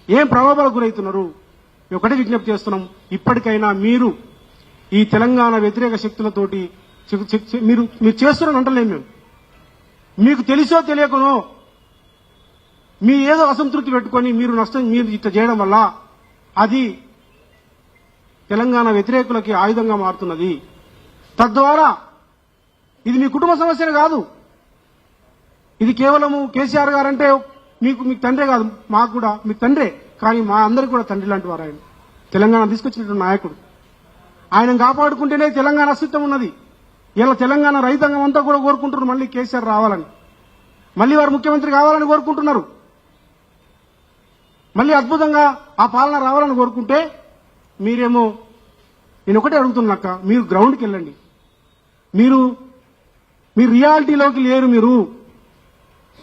ఏం ప్రలోభాలకు గురవుతున్నారు? ఒకటే విజ్ఞప్తి చేస్తున్నాం, ఇప్పటికైనా మీరు ఈ తెలంగాణ వ్యతిరేక శక్తులతోటి మీరు చేస్తున్నారని అంటలేము మేము. మీకు తెలిసో తెలియకనో మీ ఏదో అసంతృప్తి పెట్టుకొని మీరు ఇట్లా చేయడం వల్ల అది తెలంగాణ వ్యతిరేకులకి ఆయుధంగా మారుతున్నది. తద్వారా ఇది మీ కుటుంబ సమస్యనే కాదు, ఇది కేవలము కేసీఆర్ గారంటే మీకు తండ్రే కాదు, మాకు కూడా మీకు తండ్రే, కానీ మా అందరికీ కూడా తండ్రి లాంటి వారు ఆయన. తెలంగాణ తీసుకొచ్చినటువంటి నాయకుడు. ఆయన కాపాడుకుంటేనే తెలంగాణ అస్తిత్వం ఉన్నది. ఇలా తెలంగాణ రైతాంగం అంతా కూడా కోరుకుంటున్నారు మళ్ళీ కేసీఆర్ రావాలని, మళ్ళీ వారు ముఖ్యమంత్రి కావాలని కోరుకుంటున్నారు, మళ్ళీ అద్భుతంగా ఆ పాలన రావాలని కోరుకుంటే మీరేమో, నేను ఒకటే అడుగుతున్నాక, మీరు గ్రౌండ్కి వెళ్ళండి. మీరు రియాలిటీలోకి లేరు.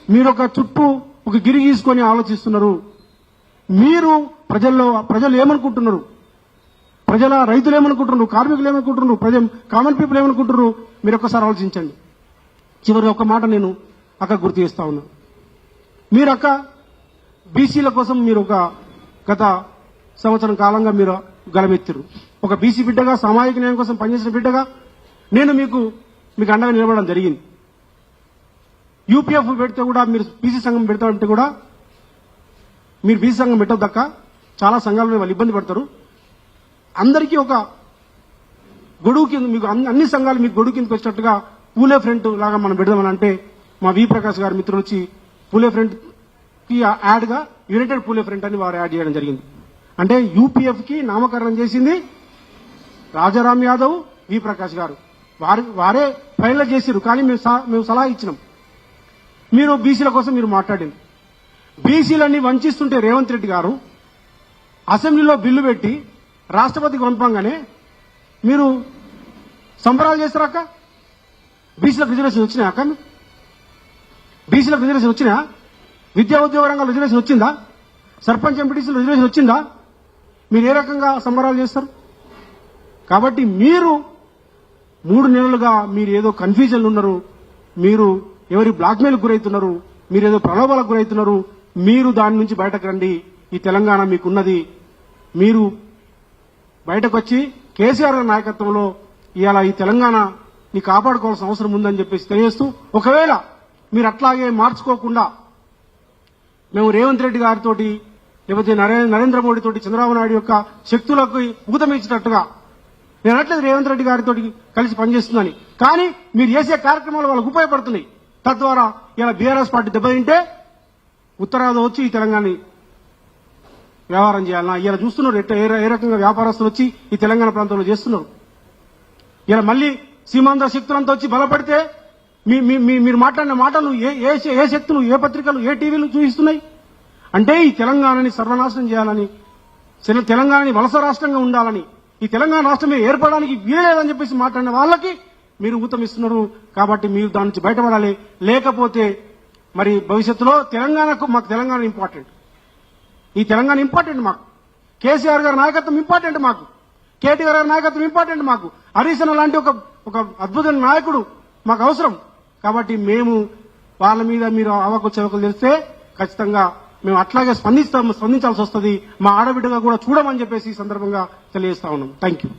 మీరు ఒక చుట్టూ ఒక గిరి గీసుకొని ఆలోచిస్తున్నారు. మీరు ప్రజలు ఏమనుకుంటున్నారు, రైతులు ఏమనుకుంటున్నారు, కార్మికులు ఏమనుకుంటున్నారు, కామన్ పీపుల్ ఏమనుకుంటున్నారు, మీరు ఒక్కసారి ఆలోచించండి. చివరి ఒక మాట నేను గుర్తు చేస్తా ఉన్నా. మీరు బీసీల కోసం మీరు గత సంవత్సరం కాలంగా మీరు గలమెత్తారు. ఒక బీసీ బిడ్డగా, సామాజిక న్యాయం కోసం పనిచేసిన బిడ్డగా నేను మీకు అండగా నిలబడడం జరిగింది. యూపీఎఫ్ పెడితే కూడా మీరు బీసీ సంఘం పెడతామంటే కూడా మీరు బీసీ సంఘం పెట్టొద్దక్క, చాలా సంఘాలు వాళ్ళు ఇబ్బంది పడతారు. అందరికీ ఒక గొడుగు కింద మీకు అన్ని సంఘాలు మీకు గొడుగు కిందకి వచ్చినట్టుగా పూలే ఫ్రంట్ లాగా మనం పెడదామని అంటే మా వి ప్రకాష్ గారి మిత్రులు వచ్చి పూలే ఫ్రంట్ కి యాడ్ గా యునైటెడ్ పూలే ఫ్రంట్ అని వారు యాడ్ చేయడం జరిగింది. అంటే యూపీఎఫ్ కి నామకరణం చేసింది రాజారాం యాదవ్, వి ప్రకాష్ గారు. వారే ఫైనల్ చేశారు. కానీ మేము సలహా ఇచ్చినాం. మీరు బీసీల కోసం మీరు మాట్లాడింది. బీసీలన్నీ వంచిస్తుంటే రేవంత్ రెడ్డి గారు అసెంబ్లీలో బిల్లు పెట్టి రాష్ట్రపతికి పంపంగానే మీరు సంబరాలు చేస్తారక్క. బీసీలకు రిజర్వేషన్ వచ్చినాయి అక్క? బీసీలకు రిజర్వేషన్ వచ్చినా? విద్యా ఉద్యోగ రంగంలో రిజర్వేషన్ వచ్చిందా? సర్పంచ్ ఎంపీటీసీలో రిజర్వేషన్ వచ్చిందా? మీరు ఏ రకంగా సంబరాలు చేస్తారు? కాబట్టి మీరు 3 నెలలుగా మీరు ఏదో కన్ఫ్యూజన్ ఉన్నారు, మీరు ఎవరి బ్లాక్మెయిల్ గురవుతున్నారు, మీరు ఏదో ప్రలోభాలకు గురవుతున్నారు. మీరు దాని నుంచి బయటకు రండి. ఈ తెలంగాణ మీకున్నది. మీరు బయటకు వచ్చి కేసీఆర్ నాయకత్వంలో ఇవాళ ఈ తెలంగాణని కాపాడుకోవాల్సిన అవసరం ఉందని చెప్పేసి తెలియజేస్తూ, ఒకవేళ మీరు అట్లాగే మార్చుకోకుండా మేము రేవంత్ రెడ్డి గారితో లేకపోతే నరేంద్ర మోడీ తోటి చంద్రబాబు నాయుడు యొక్క శక్తులకు ఊతమిచ్చినట్టుగా, నేను అనట్లేదు రేవంత్ రెడ్డి గారితో కలిసి పనిచేస్తుందని, కానీ మీరు చేసే కార్యక్రమాలు వాళ్ళకు ఉపయోగపడుతున్నాయి. తద్వారా ఇలా బీఆర్ఎస్ పార్టీ దెబ్బతింటే ఉత్తరాది వచ్చి ఈ తెలంగాణ వ్యవహారం చేయాలన్నా ఇలా చూస్తున్నారు. ఏ రకంగా వ్యాపారస్తులు వచ్చి ఈ తెలంగాణ ప్రాంతంలో చేస్తున్నారు. ఇలా మళ్లీ సీమాంధ్ర శక్తులంతా వచ్చి బలపడితే మీరు మాట్లాడిన మాటలు ఏ శక్తులు, ఏ పత్రికలు, ఏ టీవీలు చూపిస్తున్నాయి? అంటే ఈ తెలంగాణని సర్వనాశనం చేయాలని, తెలంగాణని వలస రాష్ట్రంగా ఉండాలని, ఈ తెలంగాణ రాష్ట్రమే ఏర్పడడానికి వీలేదని చెప్పేసి మాట్లాడిన వాళ్ళకి మీరు ఊతమిస్తున్నారు. కాబట్టి మీరు దాని నుంచి బయటపడాలి. లేకపోతే మరి భవిష్యత్తులో మాకు తెలంగాణ ఇంపార్టెంట్, ఈ తెలంగాణ ఇంపార్టెంట్ మాకు. కేసీఆర్ గారి నాయకత్వం ఇంపార్టెంట్ మాకు, కేటీఆర్ గారి నాయకత్వం ఇంపార్టెంట్ మాకు, హరీష్ అన్న లాంటి ఒక అద్భుతమైన నాయకుడు మాకు అవసరం. కాబట్టి మేము వాళ్ళ మీద మీరు అవకు చెవకలు తెలిస్తే ఖచ్చితంగా మేము అట్లాగే స్పందించాల్సి వస్తుంది. మా ఆడబిడ్డగా కూడా చూడమని చెప్పేసి ఈ సందర్భంగా తెలియజేస్తా ఉన్నాం. Thank you.